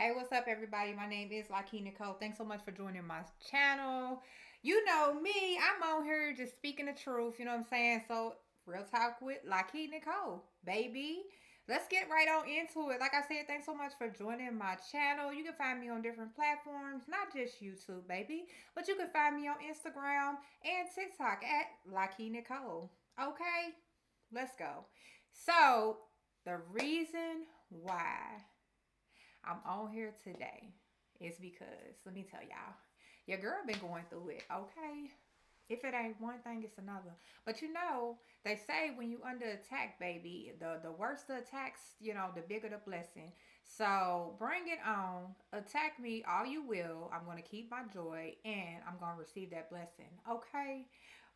Hey, what's up, everybody? My name is Laki Nicole. Thanks so much for joining my channel. You know me, I'm on here just speaking the truth, you know what I'm saying? So, real talk with Laki Nicole, baby. Let's get right on into it. Like I said, thanks so much for joining my channel. You can find me on different platforms, not just YouTube, baby, but you can find me on Instagram and TikTok at Laki Nicole. Okay, let's go. So, the reason why I'm on here today is because let me tell y'all, your girl been going through it, okay? If it ain't one thing, it's another. But you know, they say when you under attack, baby, the worse the attacks, the bigger the blessing. So bring it on. Attack me all you will. I'm gonna keep my joy and I'm gonna receive that blessing. Okay?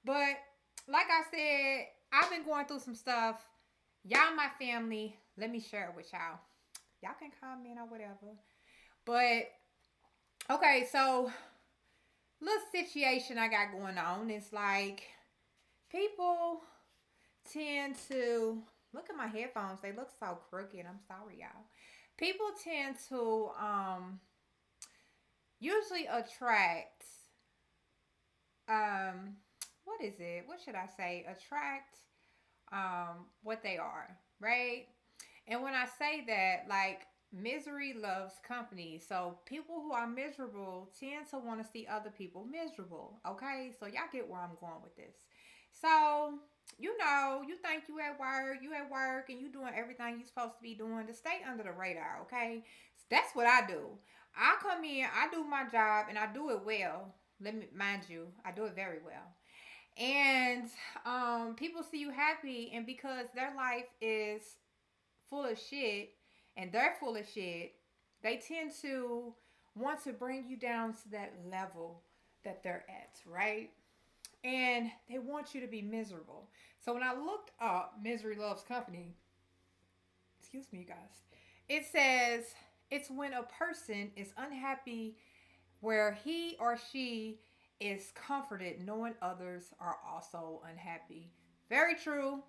But like I said, I've been going through some stuff. Y'all my family. Let me share it with y'all. Y'all can comment or whatever. But okay, so little situation I got going on is like people tend to look at my headphones. They look so crooked. I'm sorry, y'all. People tend to usually attract um what is it? What should I say? Attract what they are, right? And when I say that, like misery loves company. So people who are miserable tend to want to see other people miserable. Okay? So y'all get where I'm going with this. So, you think you at work and you doing everything you supposed to be doing to stay under the radar, okay? So that's what I do. I come in, I do my job and I do it well. Let me mind you, I do it very well. And people see you happy, and because their life is full of shit and they're full of shit, they tend to want to bring you down to that level that they're at, right? And they want you to be miserable. So when I looked up Misery Loves Company, excuse me, you guys, it says it's when a person is unhappy where he or she is comforted knowing others are also unhappy. Very true.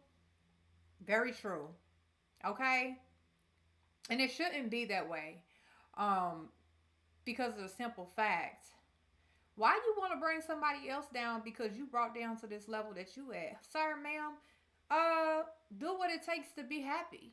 Very true. Okay? And it shouldn't be that way. Um, because of the simple fact. Why you want to bring somebody else down because you brought down to this level that you at? Sir, ma'am, uh, do what it takes to be happy.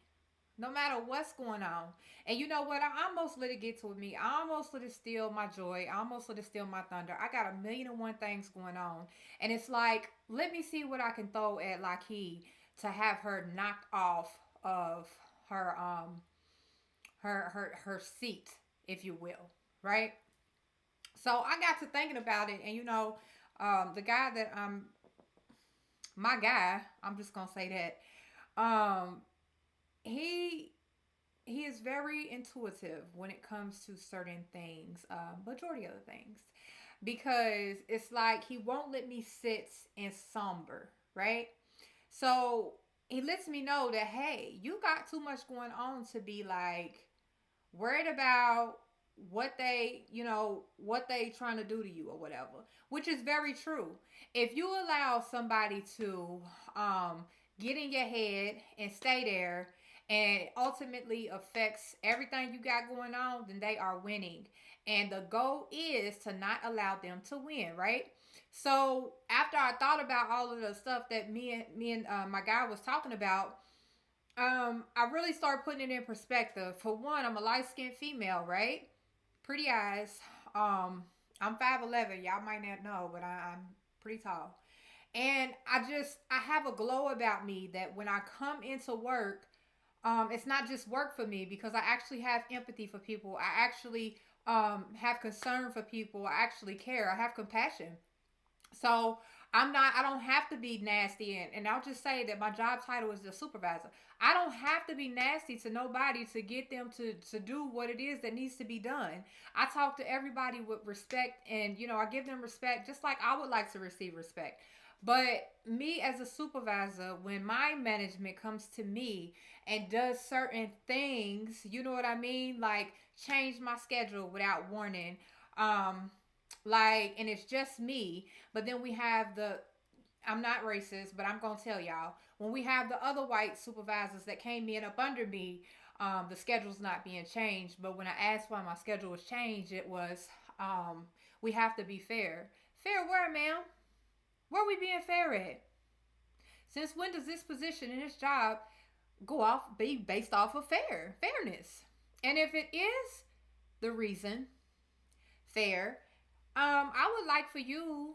No matter what's going on. And you know what? I almost let it get to me. I almost let it steal my joy. I almost let it steal my thunder. I got a million and one things going on. And it's like, let me see what I can throw at Lockheed to have her knocked off of her her seat, if you will. Right? So I got to thinking about it, and the guy that my guy, I'm just gonna say that, he he is very intuitive when it comes to certain things, majority of the things, because it's like he won't let me sit in somber, right? So he lets me know that hey, you got too much going on to be like worried about what they trying to do to you or whatever, which is very true. If you allow somebody to get in your head and stay there and ultimately affects everything you got going on, then they are winning, and the goal is to not allow them to win, right? So after I thought about all of the stuff that me and my guy was talking about, I really started putting it in perspective. For one, I'm a light skinned female, right? Pretty eyes. Um, I'm 5'11". Y'all might not know, but I'm pretty tall. And I have a glow about me that when I come into work, it's not just work for me because I actually have empathy for people. I actually have concern for people. I actually care. I have compassion. So I don't have to be nasty. And I'll just say that my job title is the supervisor. I don't have to be nasty to nobody to get them to do what it is that needs to be done. I talk to everybody with respect, and, I give them respect just like I would like to receive respect. But me as a supervisor, when my management comes to me and does certain things, you know what I mean? Like change my schedule without warning. Um, and it's just me, but then we have I'm not racist, but I'm gonna tell y'all, when we have the other white supervisors that came in up under me, the schedule's not being changed. But when I asked why my schedule was changed, it was we have to be fair. Fair where, ma'am? Where are we being fair at? Since when does this position and this job go off be based off of fairness? And if it is the reason fair, I would like for you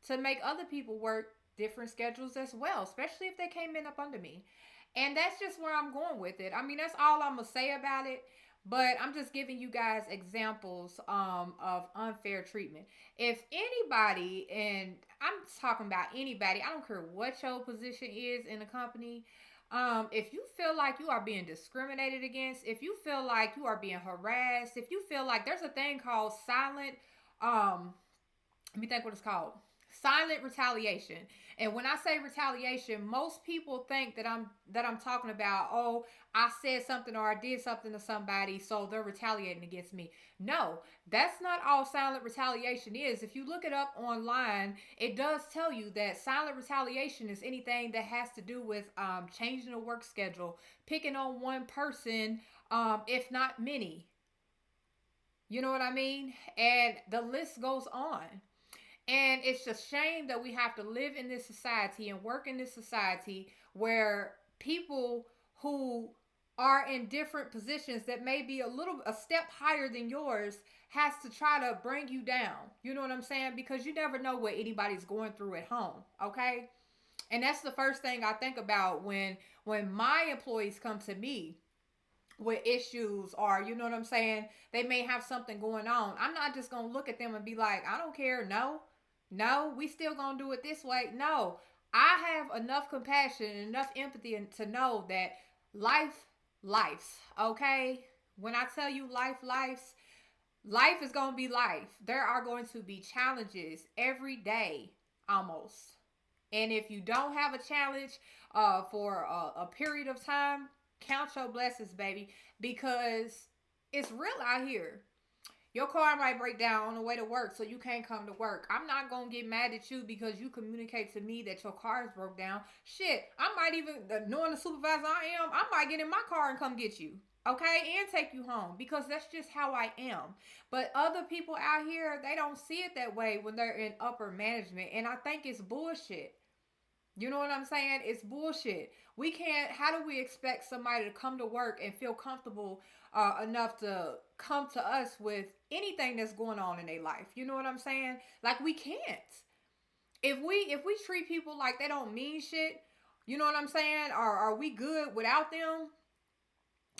to make other people work different schedules as well, especially if they came in up under me. And that's just where I'm going with it. I mean, that's all I'm gonna say about it. But I'm just giving you guys examples of unfair treatment. If anybody, and I'm talking about anybody, I don't care what your position is in the company, if you feel like you are being discriminated against, if you feel like you are being harassed, if you feel like there's a thing called silent, um, let me think what it's called. Silent retaliation. And when I say retaliation, most people think that I'm talking about, oh, I said something or I did something to somebody, so they're retaliating against me. No, that's not all silent retaliation is. If you look it up online, it does tell you that silent retaliation is anything that has to do with changing a work schedule, picking on one person, if not many. You know what I mean? And the list goes on. And it's a shame that we have to live in this society and work in this society where people who are in different positions that may be a step higher than yours has to try to bring you down. You know what I'm saying? Because you never know what anybody's going through at home, okay? And that's the first thing I think about when my employees come to me with issues, or you know what I'm saying, they may have something going on. I'm not just gonna look at them and be like, I don't care. No, we still gonna do it this way. No, I have enough compassion and enough empathy to know that life, okay? When I tell you life is gonna be life. There are going to be challenges every day, almost. And if you don't have a challenge for a period of time, count your blessings, baby, because it's real out here. Your car might break down on the way to work, so you can't come to work. I'm not gonna get mad at you because you communicate to me that your car is broke down. Shit, I might even, knowing the supervisor I might get in my car and come get you. Okay, and take you home because that's just how I am. But other people out here, they don't see it that way when they're in upper management, and I think it's bullshit. You know what I'm saying? It's bullshit. We can't. How do we expect somebody to come to work and feel comfortable enough to come to us with anything that's going on in their life? You know what I'm saying? Like we can't. If we treat people like they don't mean shit, you know what I'm saying? Or are we good without them?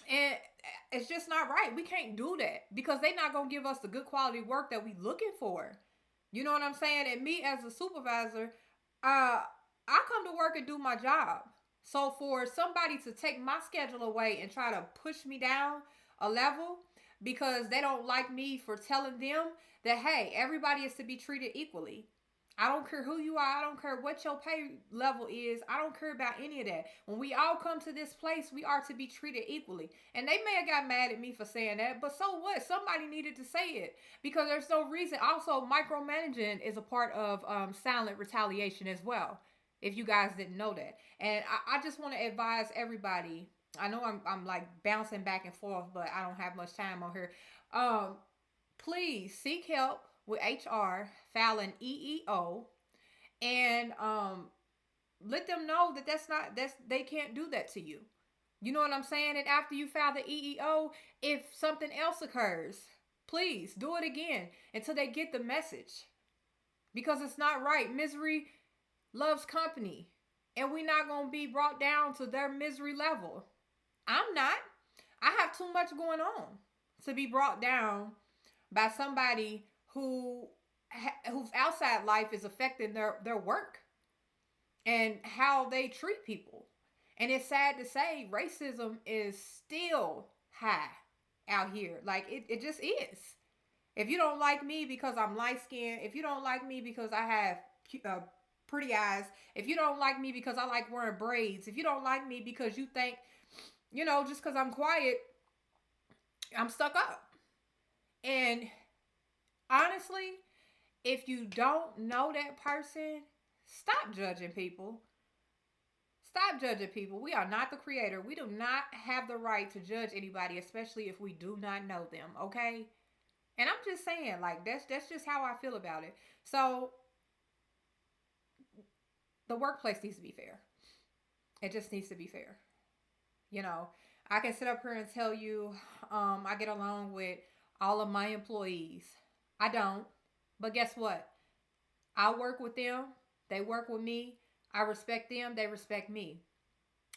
And it's just not right. We can't do that because they're not gonna give us the good quality work that we looking for. You know what I'm saying? And me as a supervisor, I come to work and do my job. So for somebody to take my schedule away and try to push me down a level because they don't like me for telling them that hey, everybody is to be treated equally. I don't care who you are. I don't care what your pay level is. I don't care about any of that. When we all come to this place, we are to be treated equally. And they may have got mad at me for saying that, but so what? Somebody needed to say it because there's no reason. Also, micromanaging is a part of silent retaliation as well. If you guys didn't know that, and I just want to advise everybody. I know I'm like bouncing back and forth, but I don't have much time on here. Um, Please seek help with HR, file an EEO, and let them know that that's they can't do that to you. You know what I'm saying? And after you file the EEO, if something else occurs, please do it again until they get the message because it's not right. Misery loves company, and we're not going to be brought down to their misery level. I'm not. I have too much going on to be brought down by somebody whose outside life is affecting their work and how they treat people. And it's sad to say racism is still high out here. Like it just is. If you don't like me because I'm light skinned, if you don't like me because I have pretty eyes, if you don't like me because I like wearing braids, if you don't like me because you think, just because I'm quiet, I'm stuck up. And honestly, if you don't know that person, stop judging people. Stop judging people. We are not the creator. We do not have the right to judge anybody, especially if we do not know them, okay? And I'm just saying, like, that's just how I feel about it. So the workplace needs to be fair. It just needs to be fair. You know, I can sit up here and tell you I get along with all of my employees. I don't. But guess what? I work with them. They work with me. I respect them. They respect me.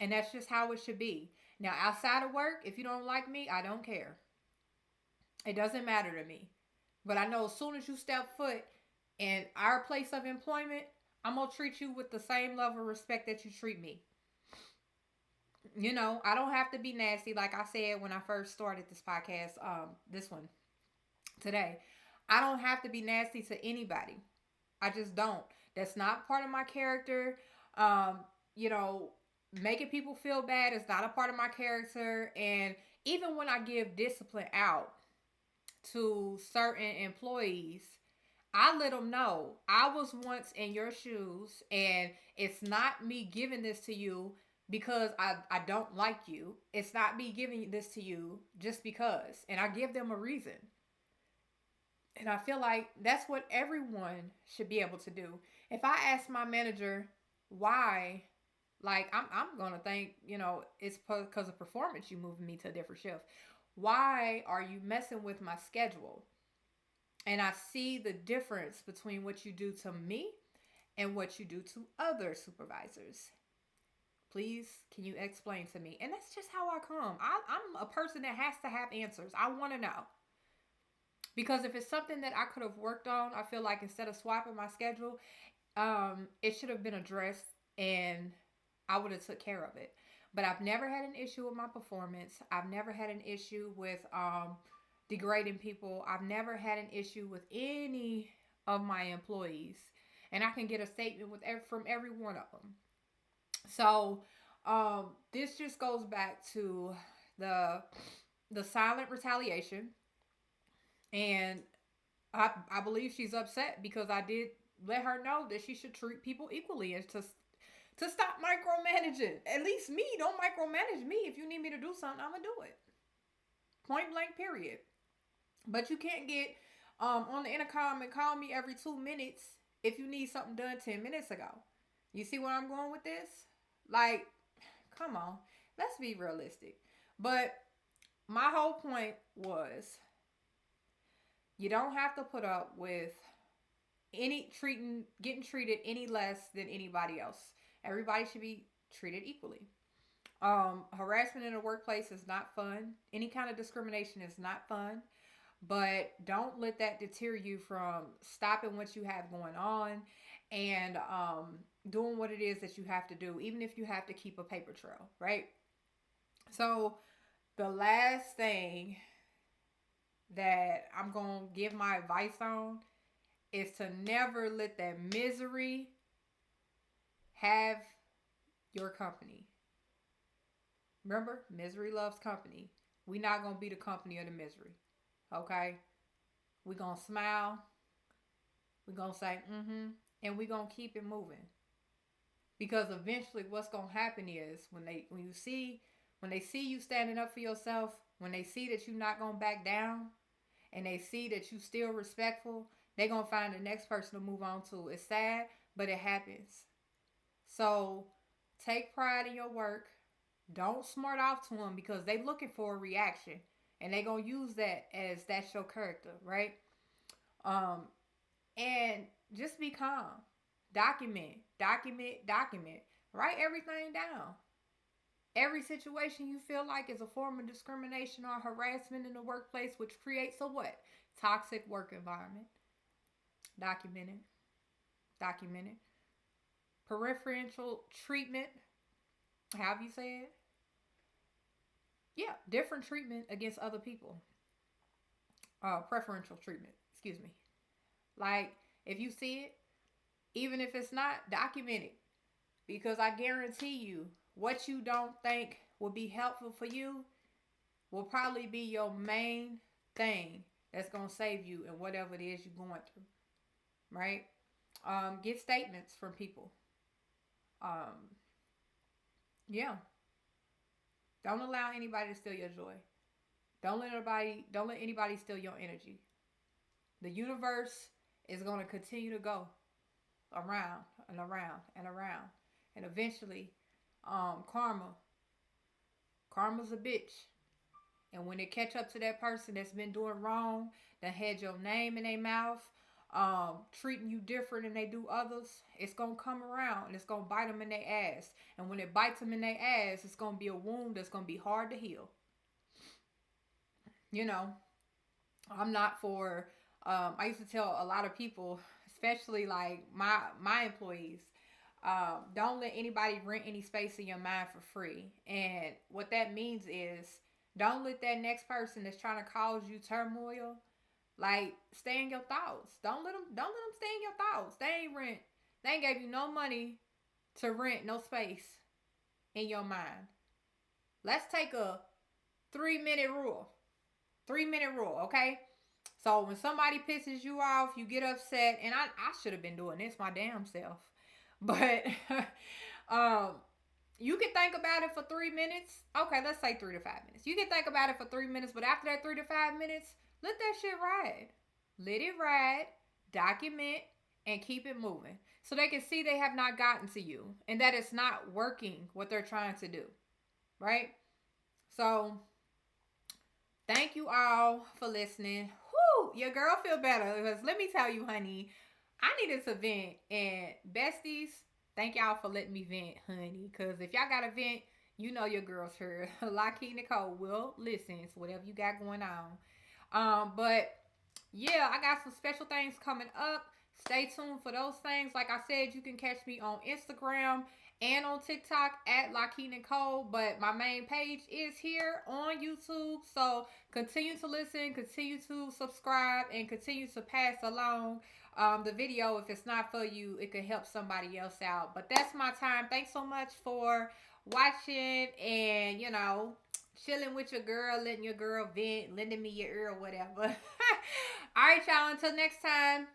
And that's just how it should be. Now, outside of work, if you don't like me, I don't care. It doesn't matter to me. But I know as soon as you step foot in our place of employment, I'm going to treat you with the same level of respect that you treat me. I don't have to be nasty, like I said when I first started this podcast, this one today. I don't have to be nasty to anybody. I just don't. That's not part of my character. Um, you know, Making people feel bad is not a part of my character. And even when I give discipline out to certain employees, I let them know I was once in your shoes, and it's not me giving this to you because I don't like you. It's not me giving this to you just because. And I give them a reason. And I feel like that's what everyone should be able to do. If I ask my manager why, like I'm gonna think, it's because of performance you moving me to a different shift. Why are you messing with my schedule? And I see the difference between what you do to me and what you do to other supervisors. Please, can you explain to me? And that's just how I come. I'm a person that has to have answers. I want to know. Because if it's something that I could have worked on, I feel like instead of swapping my schedule, it should have been addressed and I would have took care of it. But I've never had an issue with my performance. I've never had an issue with degrading people. I've never had an issue with any of my employees, and I can get a statement from every one of them. So this just goes back to the the silent retaliation, and I believe she's upset because I did let her know that she should treat people equally and to stop micromanaging. At least me, don't micromanage me. If you need me to do something, I'm gonna do it. Point blank, period. But you can't get on the intercom and call me every 2 minutes if you need something done 10 minutes ago. You see where I'm going with this? Like, come on, let's be realistic. But my whole point was you don't have to put up with getting treated any less than anybody else. Everybody should be treated equally. Harassment in the workplace is not fun. Any kind of discrimination is not fun. But don't let that deter you from stopping what you have going on and doing what it is that you have to do, even if you have to keep a paper trail, right? So, the last thing that I'm going to give my advice on is to never let that misery have your company. Remember, misery loves company. We not going to be the company of the misery. Okay? We going to smile. We going to say, mm-hmm. And we going to keep it moving. Because eventually what's going to happen is when they see you standing up for yourself, when they see that you're not going to back down, and they see that you still respectful, they're going to find the next person to move on to. It's sad, but it happens. So take pride in your work. Don't smart off to them because they looking for a reaction. And they going to use that as that's your character, right? Um, and just be calm. Document, document, document. Write everything down. Every situation you feel like is a form of discrimination or harassment in the workplace, which creates a what? Toxic work environment. Document it. Document it. Preferential treatment. However you say it. Yeah, different treatment against other people. Preferential treatment. Excuse me. Like, if you see it, even if it's not, document it. Because I guarantee you, what you don't think will be helpful for you will probably be your main thing that's going to save you in whatever it is you're going through. Right? Get statements from people. Um, Yeah. Don't allow anybody to steal your joy. Don't let anybody steal your energy. The universe is going to continue to go around and around and around. And eventually, karma, karma's a bitch. And when it catch up to that person that's been doing wrong, that had your name in their mouth, treating you different than they do others, it's gonna come around and it's gonna bite them in their ass. And when it bites them in their ass, it's gonna be a wound that's gonna be hard to heal. You know, I'm not for. I used to tell a lot of people, especially like my employees, don't let anybody rent any space in your mind for free. And what that means is, don't let that next person that's trying to cause you turmoil, like, stay in your thoughts. Don't let them stay in your thoughts. They ain't rent. They ain't gave you no money to rent no space in your mind. Let's take a 3 minute rule. 3 minute rule, okay? So when somebody pisses you off, you get upset, and I should have been doing this my damn self. But um you can think about it for 3 minutes. Okay, let's say 3 to 5 minutes. You can think about it for 3 minutes, but after that 3 to 5 minutes, let that shit ride. Let it ride, document, and keep it moving. So they can see they have not gotten to you and that it's not working what they're trying to do. Right? So thank you all for listening. Whoo, your girl feel better because let me tell you, honey, I needed to vent. And besties, thank y'all for letting me vent, honey. Because if y'all got a vent, you know your girl's here. Lockheed Nicole will listen to whatever you got going on. But yeah, I got some special things coming up. Stay tuned for those things. Like I said, you can catch me on Instagram and on TikTok at Lockheed Nicole. But my main page is here on YouTube. So continue to listen, continue to subscribe, and continue to pass along the video. If it's not for you, it could help somebody else out. But that's my time. Thanks so much for watching and, chilling with your girl, letting your girl vent, lending me your ear or whatever. All right, y'all. Until next time.